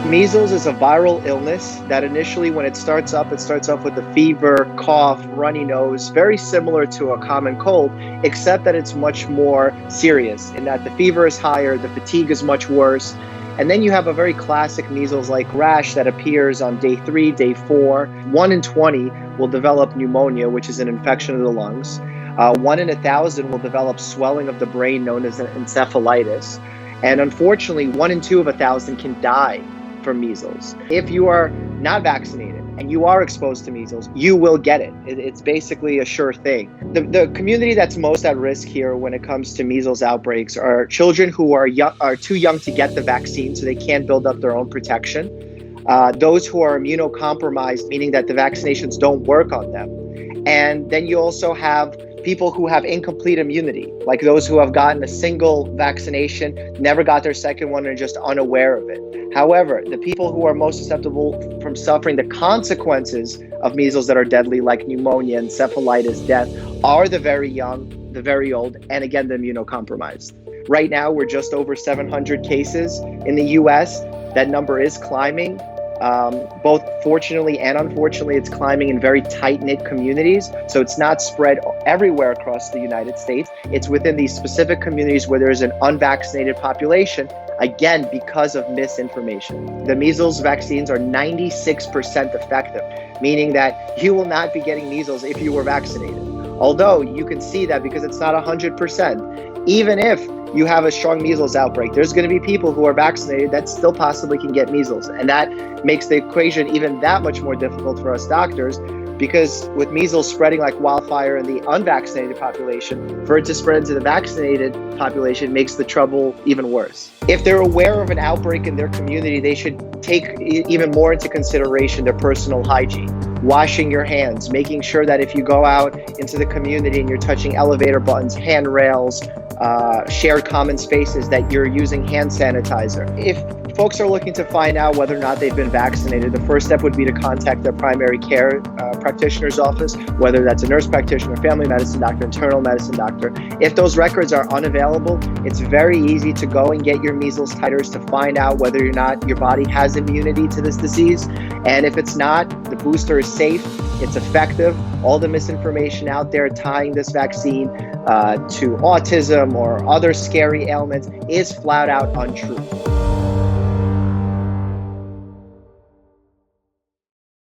Measles is a viral illness that initially, when it starts off with a fever, cough, runny nose, very similar to a common cold, except that it's much more serious in that the fever is higher, the fatigue is much worse. And then you have a very classic measles-like rash that appears on day 3, day 4. 1 in 20 will develop pneumonia, which is an infection of the lungs. 1 in 1,000 will develop swelling of the brain known as encephalitis. And unfortunately, 1 in 2 of 1,000 can die from measles. If you are not vaccinated and you are exposed to measles, you will get it. It's basically a sure thing. The community that's most at risk here when it comes to measles outbreaks are children who are too young to get the vaccine, so they can't build up their own protection. Those who are immunocompromised, meaning that the vaccinations don't work on them. And then you also have people who have incomplete immunity, like those who have gotten a single vaccination, never got their second one, and are just unaware of it. However, the people who are most susceptible from suffering the consequences of measles that are deadly, like pneumonia, encephalitis, death, are the very young, the very old, and again, the immunocompromised. Right now, we're just over 700 cases in the US. That number is climbing. Both fortunately and unfortunately, it's climbing in very tight-knit communities. So it's not spread everywhere across the United States. It's within these specific communities where there is an unvaccinated population, again, because of misinformation. The measles vaccines are 96% effective, meaning that you will not be getting measles if you were vaccinated. Although you can see that because it's not 100%, even if you have a strong measles outbreak, there's going to be people who are vaccinated that still possibly can get measles. And that makes the equation even that much more difficult for us doctors, because with measles spreading like wildfire in the unvaccinated population, for it to spread into the vaccinated population makes the trouble even worse. If they're aware of an outbreak in their community, they should take even more into consideration their personal hygiene. Washing your hands, making sure that if you go out into the community and you're touching elevator buttons, handrails, shared common spaces, that you're using hand sanitizer. If folks are looking to find out whether or not they've been vaccinated, the first step would be to contact their primary care practitioner's office, whether that's a nurse practitioner, family medicine doctor, internal medicine doctor. If those records are unavailable, it's very easy to go and get your measles titers to find out whether or not your body has immunity to this disease. And if it's not, the booster is safe, it's effective. All the misinformation out there tying this vaccine to autism or other scary ailments is flat out untrue.